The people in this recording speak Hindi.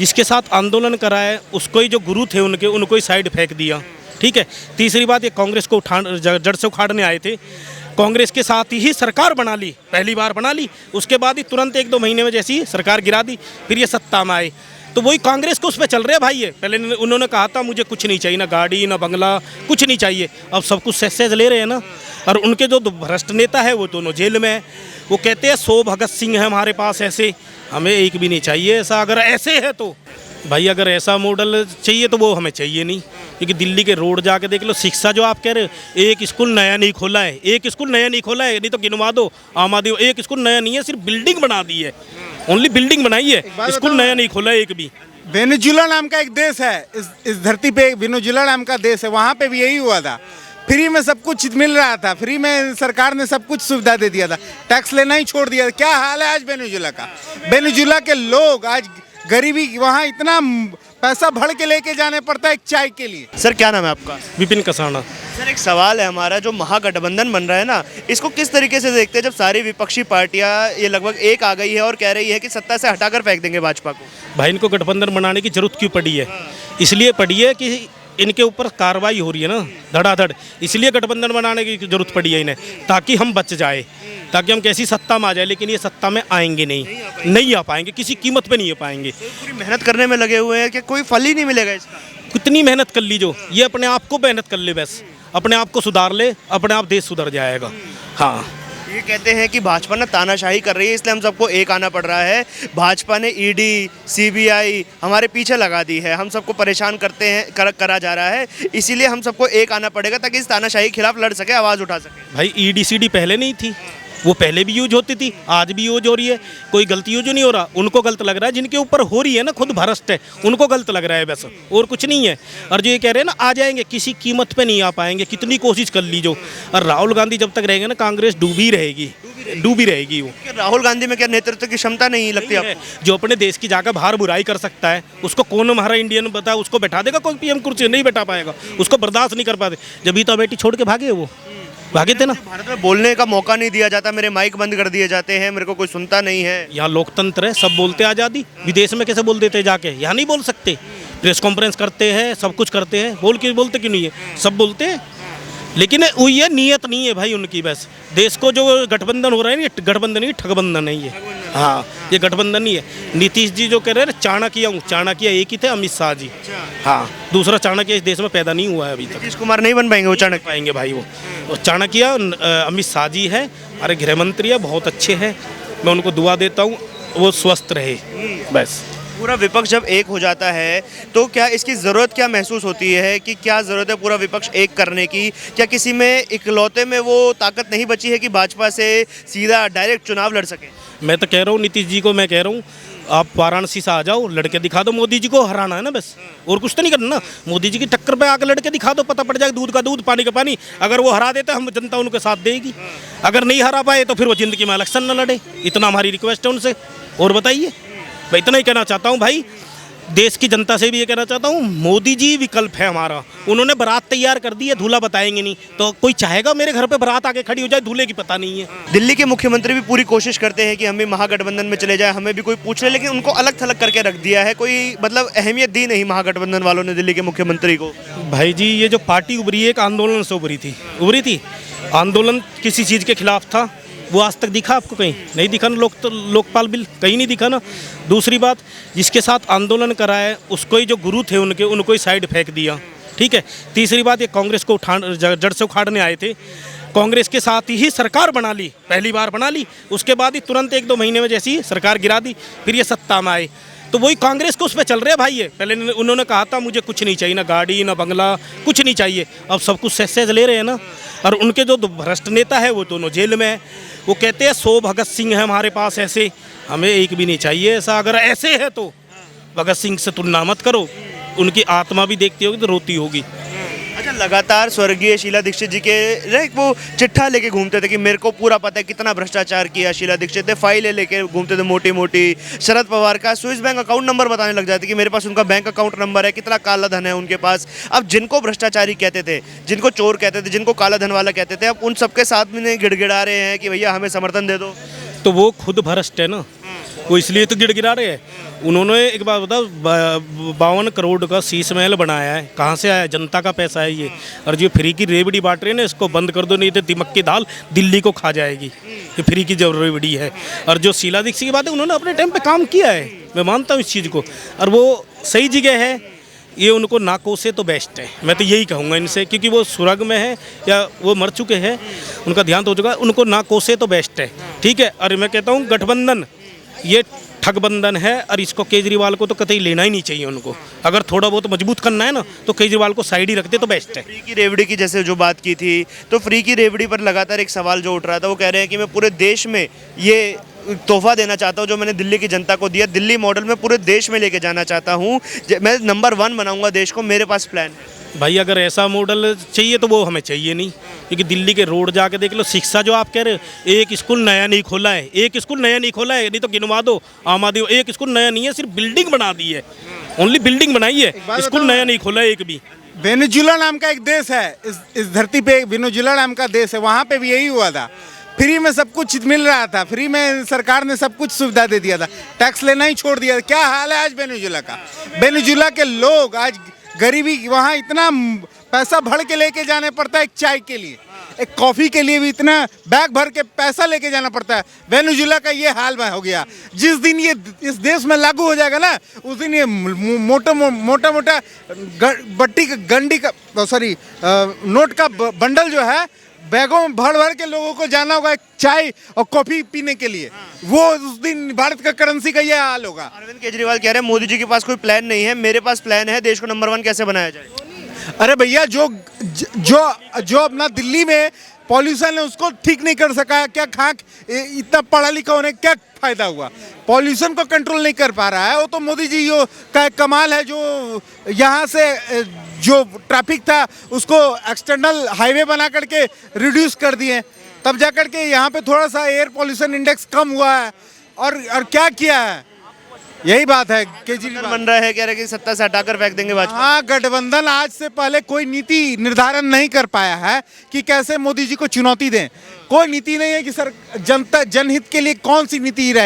जिसके साथ आंदोलन कराए उसको ही जो गुरु थे उनके उनको ही साइड फेंक दिया। ठीक है। तीसरी बात, ये कांग्रेस को जड़ से उखाड़ने आए थे, कांग्रेस के साथ ही सरकार बना ली, पहली बार बना ली, उसके बाद ही तुरंत 1-2 महीने में जैसी सरकार गिरा दी, फिर ये सत्ता में आए। तो वही कांग्रेस को उस पर चल रहे हैं भाई। ये पहले उन्होंने कहा था मुझे कुछ नहीं चाहिए, ना गाड़ी ना बंगला, कुछ नहीं चाहिए। अब सब कुछ सहज ले रहे हैं ना। और उनके जो भ्रष्ट नेता है वो दोनों जेल में है। वो कहते हैं 100 भगत सिंह है हमारे पास, ऐसे हमें एक भी नहीं चाहिए ऐसा। अगर ऐसे है तो भाई, अगर ऐसा मॉडल चाहिए तो वो हमें चाहिए नहीं। क्योंकि दिल्ली के रोड जाके देख लो, शिक्षा जो आप कह रहे हो, एक स्कूल नया नहीं खोला है, एक स्कूल नया नहीं खोला है, नहीं तो गिनवा दो आम आदमी। एक स्कूल नया नहीं है, सिर्फ बिल्डिंग बना दी है, ओनली बिल्डिंग बनाई है, स्कूल नया नहीं खोला है एक भी। वेनेजुला नाम का एक देश है, इस धरती पे वेनेजुला नाम का देश है, वहाँ पे भी यही हुआ था। फ्री में सब कुछ मिल रहा था, फ्री में सरकार ने सब कुछ सुविधा दे दिया था, टैक्स लेना ही छोड़ दिया था। क्या हाल है आज वेनेजुला का? वेनेजुला के लोग आज गरीबी, वहाँ इतना पैसा भर के लेके जाने पड़ता है एक चाय के लिए। सर क्या नाम है आपका? विपिन कसाना। सर एक सवाल है हमारा, जो महागठबंधन बन रहा है ना, इसको किस तरीके से देखते हैं जब सारी विपक्षी पार्टियां ये लगभग एक आ गई है और कह रही है कि सत्ता से हटाकर फेंक देंगे भाजपा को? भाई, इनको गठबंधन बनाने की जरूरत क्यों पड़ी है? इसलिए पड़ी है कि इनके ऊपर कार्रवाई हो रही है ना धड़ाधड़, इसलिए गठबंधन बनाने की जरूरत पड़ी है इन्हें, ताकि हम बच जाए, ताकि हम कैसी सत्ता में आ जाए। लेकिन ये सत्ता में आएंगे नहीं आ पाएंगे, किसी कीमत पे नहीं आ पाएंगे। पूरी मेहनत करने में लगे हुए हैं कि कोई फल ही नहीं मिलेगा इसका। कितनी मेहनत कर ली, जो ये अपने आप को मेहनत कर ले, बस अपने आप को सुधार ले, अपने आप देश सुधर जाएगा। हाँ, ये कहते हैं कि भाजपा ना तानाशाही कर रही है, इसलिए हम सबको एक आना पड़ रहा है। भाजपा ने ईडी, सीबीआई हमारे पीछे लगा दी है, हम सबको परेशान करते हैं, करा जा रहा है, इसीलिए हम सबको एक आना पड़ेगा ताकि इस तानाशाही के खिलाफ लड़ सके, आवाज़ उठा सके। भाई ईडी सीडी पहले नहीं थी, वो पहले भी यूज होती थी, आज भी यूज हो रही है। कोई गलती यूज नहीं हो रहा, उनको गलत लग रहा है, जिनके ऊपर हो रही है ना, खुद भ्रष्ट है, उनको गलत लग रहा है बस, और कुछ नहीं है। और जो ये कह रहे हैं ना आ जाएंगे, किसी कीमत पे नहीं आ पाएंगे, कितनी कोशिश कर ली जो। और राहुल गांधी जब तक रहेंगे ना, कांग्रेस डूबी रहेगी वो। राहुल गांधी में क्या नेतृत्व की क्षमता नहीं लगती आपको? जो अपने देश की जाकर बाहर बुराई कर सकता है, उसको कौन हमारा इंडियन बता, उसको बैठा देगा कोई पीएम कुर्सी? नहीं बैठा पाएगा, उसको बर्दाश्त नहीं कर पाते। जब ही तो अमेठी छोड़ के भागे, वो भागे थे ना। भारत में बोलने का मौका नहीं दिया जाता, मेरे माइक बंद कर दिए जाते हैं, मेरे को कोई सुनता नहीं है। यहाँ लोकतंत्र है, सब बोलते आज़ादी। विदेश में कैसे बोल देते हैं जाके, यहाँ नहीं बोल सकते? प्रेस कॉन्फ्रेंस करते हैं, सब कुछ करते हैं, बोलते क्यों नहीं है? सब बोलते हैं, लेकिन वही है, नीयत नहीं है भाई उनकी। बस देश को जो गठबंधन हो रहा है ना, ये गठबंधन नहीं, ठगबंधन नहीं है। हाँ, ये गठबंधन नहीं है। नीतीश जी जो कह रहे हैं चाणक्य एक ही थे, अमित शाह जी। हाँ, दूसरा चाणक्य इस देश में पैदा नहीं हुआ है अभी तक। नीतीश कुमार नहीं बन पाएंगे, वो चाणक्य पाएंगे भाई वो। और चाणक्य अमित शाह जी है, हमारे गृह मंत्री है, बहुत अच्छे हैं, मैं उनको दुआ देता हूँ वो स्वस्थ रहे बस। पूरा विपक्ष जब एक हो जाता है तो क्या इसकी ज़रूरत क्या महसूस होती है, कि क्या ज़रूरत है पूरा विपक्ष एक करने की? क्या किसी में इकलौते में वो ताकत नहीं बची है कि भाजपा से सीधा डायरेक्ट चुनाव लड़ सके? मैं तो कह रहा हूँ नीतीश जी को, मैं कह रहा हूँ आप वाराणसी से आ जाओ, लड़के दिखा दो। मोदी जी को हराना है ना बस, और कुछ तो नहीं करना ना। मोदी जी की टक्कर पे आकर लड़के दिखा दो, पता पड़ जाएगा दूध का दूध पानी का पानी। अगर वो हरा देते हम जनता उनके साथ देगी, अगर नहीं हरा पाए तो फिर वो ज़िंदगी में इलेक्शन न लड़े। इतना हमारी रिक्वेस्ट है उनसे। और बताइए, मैं इतना ही कहना चाहता हूँ भाई, देश की जनता से भी ये कहना चाहता हूँ, मोदी जी विकल्प है हमारा। उन्होंने बारात तैयार कर दी है, दूल्हा बताएंगे नहीं, तो कोई चाहेगा मेरे घर पे बारात आके खड़ी हो जाए, दूल्हे की पता नहीं है। दिल्ली के मुख्यमंत्री भी पूरी कोशिश करते हैं कि हम भी महागठबंधन में चले जाए, हमें भी कोई पूछ ले, लेकिन उनको अलग थलग करके रख दिया है। कोई मतलब अहमियत दी नहीं महागठबंधन वालों ने दिल्ली के मुख्यमंत्री को। भाई जी, ये जो पार्टी उभरी है, एक आंदोलन से उभरी थी। आंदोलन किसी चीज़ के खिलाफ था, वो आज तक दिखा आपको? कहीं नहीं दिखा ना। लोकपाल बिल कहीं नहीं दिखा ना। दूसरी बात, जिसके साथ आंदोलन कराए उसको ही जो गुरु थे उनको ही साइड फेंक दिया। ठीक है। तीसरी बात, ये कांग्रेस को जड़ से उखाड़ने आए थे, कांग्रेस के साथ ही सरकार बना ली, पहली बार बना ली, उसके बाद ही तुरंत 1-2 महीने में जैसी सरकार गिरा दी, फिर ये सत्ता में आए। तो वही कांग्रेस को उस पर चल रहे हैं भाई। ये पहले उन्होंने कहा था मुझे कुछ नहीं चाहिए, ना गाड़ी ना बंगला, कुछ नहीं चाहिए। अब सब कुछ सहज ले रहे हैं ना। और उनके जो भ्रष्ट नेता है वो दोनों जेल में है। वो कहते हैं 100 भगत सिंह है हमारे पास, ऐसे हमें एक भी नहीं चाहिए ऐसा। अगर ऐसे है तो भगत सिंह से तुलना मत करो, उनकी आत्मा भी देखती होगी तो रोती होगी। अच्छा, लगातार स्वर्गीय शीला दीक्षित जी के एक वो चिट्ठा लेके घूमते थे कि मेरे को पूरा पता है कितना भ्रष्टाचार किया शीला दीक्षित ने, फाइलें लेके घूमते थे मोटी मोटी। शरद पवार का स्विस बैंक अकाउंट नंबर बताने लग जाते कि मेरे पास उनका बैंक अकाउंट नंबर है, कितना काला धन है उनके पास। अब जिनको भ्रष्टाचारी कहते थे, जिनको चोर कहते थे, जिनको काला धन वाला कहते थे, अब उन सबके साथ में गिड़गिड़ा रहे हैं कि भैया हमें समर्थन दे दो। तो वो खुद भ्रष्ट है ना, वो इसलिए तो गिड़गिड़ा रहे हैं। उन्होंने एक बात बताओ 52 करोड़ का शीश महल बनाया है, कहाँ से आया? जनता का पैसा है ये। और जो फ्री की रेवड़ी बांट रहे हैं ना, इसको बंद कर दो, नहीं तो दिमक की दाल दिल्ली को खा जाएगी। ये फ्री की जो रेवड़ी है। और जो शीला दीक्षित की बात है, उन्होंने अपने टाइम पे काम किया है, मैं मानता हूँ इस चीज़ को, और वो सही जगह है। ये उनको ना कोसे तो बेस्ट है, मैं तो यही कहूँगा इनसे, क्योंकि वो सुरग में है या वो मर चुके हैं, उनका देहांत हो चुका है, उनको ना कोसे तो बेस्ट है, ठीक है। और मैं कहता हूँ गठबंधन ये ठगबंधन है, और इसको केजरीवाल को तो कतई लेना ही नहीं चाहिए उनको। अगर थोड़ा बहुत मजबूत करना है ना, तो केजरीवाल को साइड ही रखते तो बेस्ट है। फ्री की रेवड़ी की जैसे जो बात की थी, तो फ्री की रेवड़ी पर लगातार एक सवाल जो उठ रहा था, वो कह रहे हैं कि मैं पूरे देश में ये तोहफा देना चाहता हूँ जो मैंने दिल्ली की जनता को दिया, दिल्ली मॉडल में पूरे देश में लेके जाना चाहता हूँ, मैं नंबर 1 बनाऊंगा देश को, मेरे पास प्लान है। भाई अगर ऐसा मॉडल चाहिए तो वो हमें चाहिए नहीं, क्योंकि दिल्ली के रोड जाके देख लो। शिक्षा जो आप कह रहे हो, एक स्कूल नया नहीं खोला है, एक स्कूल नया नहीं खोला है, नहीं तो गिनवा दो आम आदमी। एक स्कूल नया नहीं है, सिर्फ बिल्डिंग बना दी है, ओनली बिल्डिंग बनाई है, स्कूल नया नहीं खोला है एक भी। वेनेजुला नाम का एक देश है, इस धरती पे वेनेजुला नाम का देश है, वहाँ पे भी यही हुआ था। फ्री में सब कुछ मिल रहा था, फ्री में सरकार ने सब कुछ सुविधा दे दिया था, टैक्स लेना ही छोड़ दिया था। क्या हाल है आज वेनेजुला का? वेनेजुला के लोग आज गरीबी, वहाँ इतना पैसा भर के लेके जाने पड़ता है एक चाय के लिए, एक कॉफ़ी के लिए भी इतना बैग भर के पैसा लेके जाना पड़ता है। वेनेजुला का ये हाल में हो गया। जिस दिन ये इस देश में लागू हो जाएगा ना, उस दिन ये मोटा मोटा बट्टी का गंडी का नोट का बंडल जो है, बैगों में भर भर के लोगों को जाना होगा चाय और कॉफ़ी पीने के लिए। वो उस दिन भारत का करेंसी का ये हाल होगा। अरविंद केजरीवाल कह रहे हैं मोदी जी के पास कोई प्लान नहीं है, मेरे पास प्लान है, देश को नंबर 1 कैसे बनाया जाए। अरे भैया, जो अपना दिल्ली में पॉल्यूशन है उसको ठीक नहीं कर सका, क्या खाक इतना पढ़ा लिखा होने क्या फायदा हुआ? पॉल्यूशन को कंट्रोल नहीं कर पा रहा है, वो तो मोदी जी का कमाल है। जो यहाँ से जो ट्रैफिक था उसको एक्सटर्नल हाईवे बना करके रिड्यूस कर दिए, तब जा करके यहाँ पे थोड़ा सा एयर पॉल्यूशन इंडेक्स कम हुआ है। और क्या किया है, यही बात है। केजरीवाल बन रहा है, कह रहे हैं कि सत्ता से हटाकर फेंक देंगे भाजपा। हाँ, गठबंधन आज से पहले कोई नीति निर्धारण नहीं कर पाया है कि कैसे मोदी जी को चुनौती दें। कोई नीति नहीं है कि सर जनता जनहित के लिए कौन सी नीति रहे।